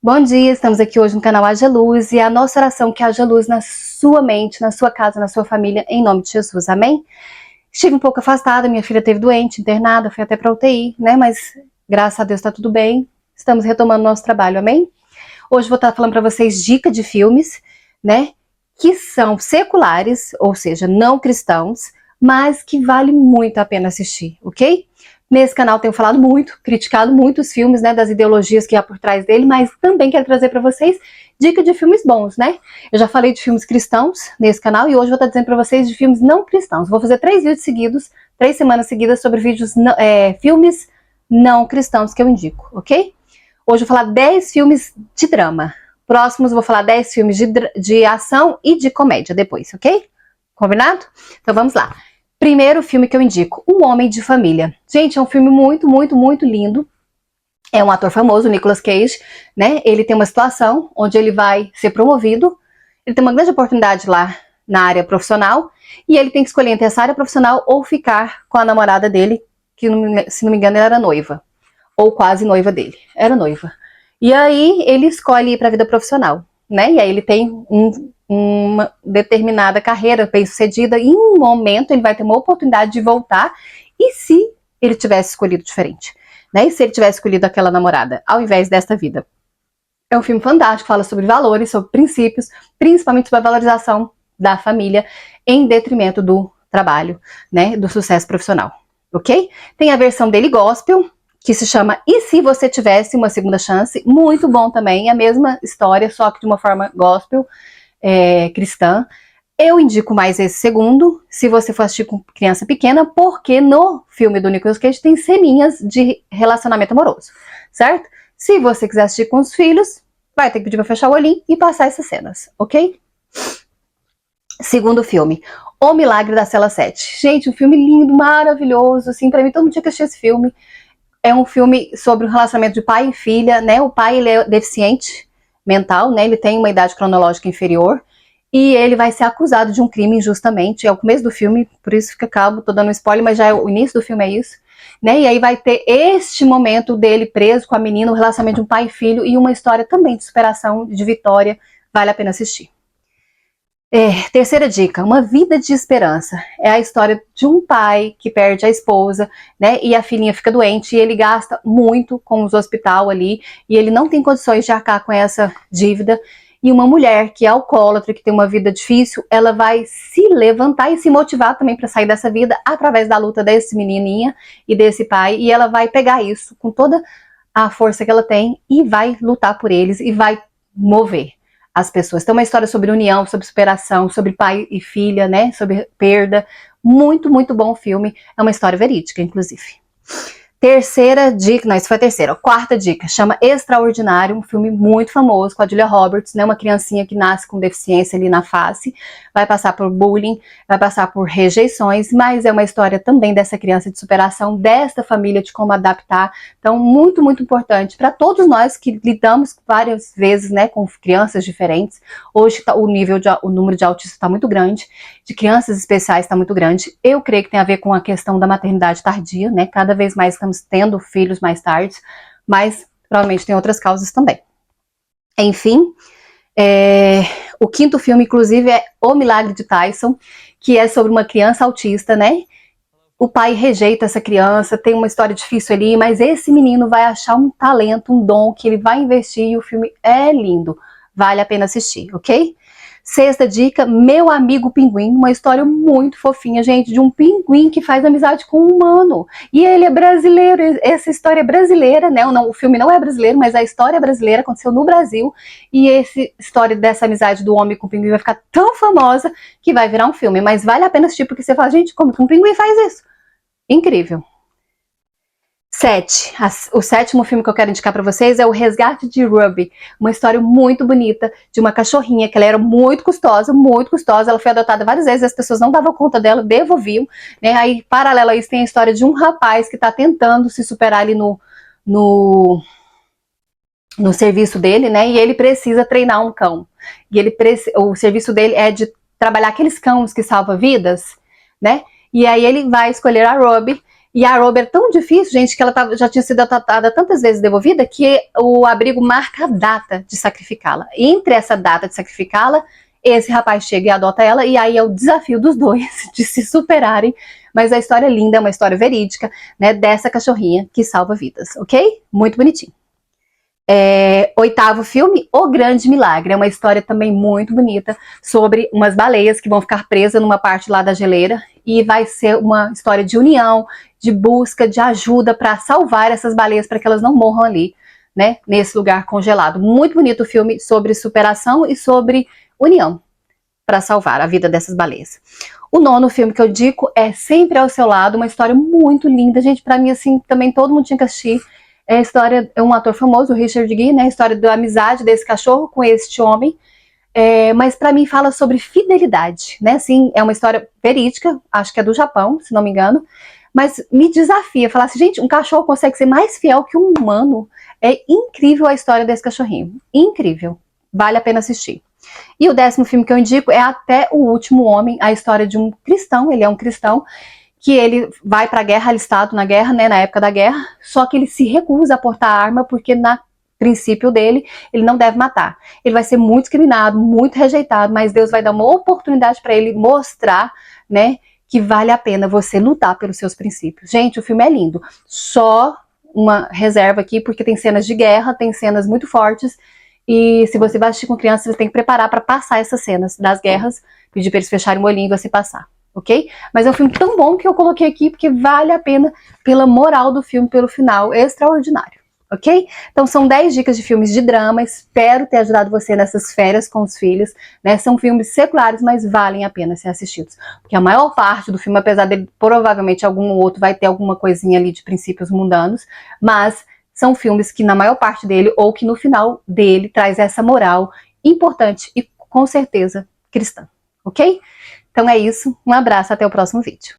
Bom dia, estamos aqui hoje no canal Haja Luz e a nossa oração é que haja luz na sua mente, na sua casa, na sua família, em nome de Jesus, amém? Estive um pouco afastada, minha filha esteve doente, internada, fui até para UTI, né? Mas graças a Deus está tudo bem, estamos retomando nosso trabalho, amém? Hoje vou estar falando para vocês dicas de filmes, né? Que são seculares, ou seja, não cristãos, mas que vale muito a pena assistir, ok? Nesse canal tenho falado muito, criticado muitos filmes, né, das ideologias que há por trás dele, mas também quero trazer para vocês dicas de filmes bons, né? Eu já falei de filmes cristãos nesse canal e hoje vou estar dizendo para vocês de filmes não cristãos. Vou fazer 3 vídeos seguidos, 3 semanas seguidas sobre filmes não cristãos que eu indico, ok? Hoje eu vou falar 10 filmes de drama. Próximos eu vou falar 10 filmes de ação e de comédia depois, ok? Combinado? Então vamos lá. Primeiro filme que eu indico, Um Homem de Família. Gente, é um filme muito, muito, muito lindo. É um ator famoso, o Nicolas Cage, né? Ele tem uma situação onde ele vai ser promovido. Ele tem uma grande oportunidade lá na área profissional. E ele tem que escolher entre essa área profissional ou ficar com a namorada dele, que, se não me engano, ela era noiva. Ou quase noiva dele. Era noiva. E aí, ele escolhe ir para a vida profissional, né? E aí ele tem uma determinada carreira bem-sucedida, e em um momento ele vai ter uma oportunidade de voltar, e se ele tivesse escolhido diferente, né? E se ele tivesse escolhido aquela namorada, ao invés desta vida. É um filme fantástico, fala sobre valores, sobre princípios, principalmente sobre a valorização da família, em detrimento do trabalho, né? Do sucesso profissional, ok? Tem a versão dele gospel, que se chama E Se Você Tivesse Uma Segunda Chance, muito bom também, a mesma história, só que de uma forma gospel, cristã. Eu indico mais esse segundo, se você for assistir com criança pequena, porque no filme do Nicolas Cage tem ceninhas de relacionamento amoroso, certo? Se você quiser assistir com os filhos, vai ter que pedir pra fechar o olhinho e passar essas cenas, ok? Segundo filme, O Milagre da Cela 7. Gente, um filme lindo, maravilhoso, assim, pra mim todo mundo tinha que assistir esse filme. É um filme sobre o relacionamento de pai e filha, né? O pai, ele é deficiente mental, né? Ele tem uma idade cronológica inferior e ele vai ser acusado de um crime injustamente. É o começo do filme, por isso fica calmo, tô dando um spoiler, mas já é o início do filme, é isso, né? E aí vai ter este momento dele preso com a menina, o relacionamento de um pai e filho e uma história também de superação, de vitória. Vale a pena assistir. Terceira dica, Uma Vida de Esperança. É a história de um pai que perde a esposa, né? E a filhinha fica doente e ele gasta muito com os hospital ali e ele não tem condições de arcar com essa dívida. E uma mulher que é alcoólatra, que tem uma vida difícil, ela vai se levantar e se motivar também para sair dessa vida através da luta desse menininha e desse pai. E ela vai pegar isso com toda a força que ela tem e vai lutar por eles e vai mover as pessoas. Tem uma história sobre união, sobre superação, sobre pai e filha, né? Sobre perda. Muito, muito bom filme. É uma história verídica, inclusive. Terceira dica, não, isso foi a terceira. Quarta dica, chama Extraordinário, um filme muito famoso com a Julia Roberts, né? Uma criancinha que nasce com deficiência ali na face, vai passar por bullying, vai passar por rejeições, mas é uma história também dessa criança de superação, desta família, de como adaptar. Então, muito, muito importante para todos nós que lidamos várias vezes, né, com crianças diferentes. Hoje o número de autistas está muito grande, de crianças especiais está muito grande. Eu creio que tem a ver com a questão da maternidade tardia, né? Cada vez mais estamos tendo filhos mais tarde, mas provavelmente tem outras causas também. Enfim, o quinto filme, inclusive, é O Milagre de Tyson, que é sobre uma criança autista, né? O pai rejeita essa criança, tem uma história difícil ali, mas esse menino vai achar um talento, um dom que ele vai investir e o filme é lindo. Vale a pena assistir, ok? Sexta dica, Meu Amigo Pinguim, uma história muito fofinha, gente, de um pinguim que faz amizade com um humano. E ele é brasileiro, essa história é brasileira, né? O filme não é brasileiro, mas a história é brasileira, aconteceu no Brasil. E essa história dessa amizade do homem com o pinguim vai ficar tão famosa que vai virar um filme. Mas vale a pena assistir, porque você fala, gente, como que um pinguim faz isso? Incrível. 7. O sétimo filme que eu quero indicar para vocês é O Resgate de Ruby, uma história muito bonita de uma cachorrinha que ela era muito custosa, ela foi adotada várias vezes, as pessoas não davam conta dela, devolviam, né? Aí, paralelo a isso, tem a história de um rapaz que está tentando se superar ali no serviço dele, né? E ele precisa treinar um cão. E o serviço dele é de trabalhar aqueles cães que salvam vidas, né? E aí ele vai escolher a Ruby, E a roupa é tão difícil, gente, que ela já tinha sido tratada tantas vezes devolvida que o abrigo marca a data de sacrificá-la. Entre essa data de sacrificá-la, esse rapaz chega e adota ela, e aí é o desafio dos dois de se superarem. Mas a história é linda, é uma história verídica, né, dessa cachorrinha que salva vidas, ok? Muito bonitinho. Oitavo filme, O Grande Milagre. É uma história também muito bonita sobre umas baleias que vão ficar presas numa parte lá da geleira, e vai ser uma história de união, de busca, de ajuda para salvar essas baleias para que elas não morram ali, né, nesse lugar congelado. Muito bonito o filme sobre superação e sobre união para salvar a vida dessas baleias. O nono filme que eu digo é Sempre ao Seu Lado, uma história muito linda, gente, para mim assim, também todo mundo tinha que assistir. É a história de um ator famoso, o Richard Gere, né? A história da amizade desse cachorro com este homem. Mas para mim fala sobre fidelidade, né? Assim, é uma história verídica, acho que é do Japão, se não me engano. Mas me desafia, falar assim, gente, um cachorro consegue ser mais fiel que um humano. É incrível a história desse cachorrinho. Incrível. Vale a pena assistir. E o 10º filme que eu indico é Até o Último Homem, a história de um cristão, ele é um cristão, que ele vai para a guerra, alistado na guerra, né, na época da guerra, só que ele se recusa a portar arma porque na princípio dele, ele não deve matar. Ele vai ser muito discriminado, muito rejeitado, mas Deus vai dar uma oportunidade para ele mostrar, né, que vale a pena você lutar pelos seus princípios. Gente, o filme é lindo. Só uma reserva aqui, porque tem cenas de guerra, tem cenas muito fortes, e se você vai assistir com criança, você tem que preparar para passar essas cenas das guerras, pedir para eles fecharem o olhinho e você passar. Ok? Mas é um filme tão bom que eu coloquei aqui porque vale a pena pela moral do filme, pelo final extraordinário. Ok? Então são 10 dicas de filmes de drama, espero ter ajudado você nessas férias com os filhos, né? São filmes seculares, mas valem a pena ser assistidos. Porque a maior parte do filme, apesar dele provavelmente algum ou outro vai ter alguma coisinha ali de princípios mundanos, mas são filmes que na maior parte dele, ou que no final dele, traz essa moral importante e com certeza cristã. Ok? Então é isso, um abraço, até o próximo vídeo.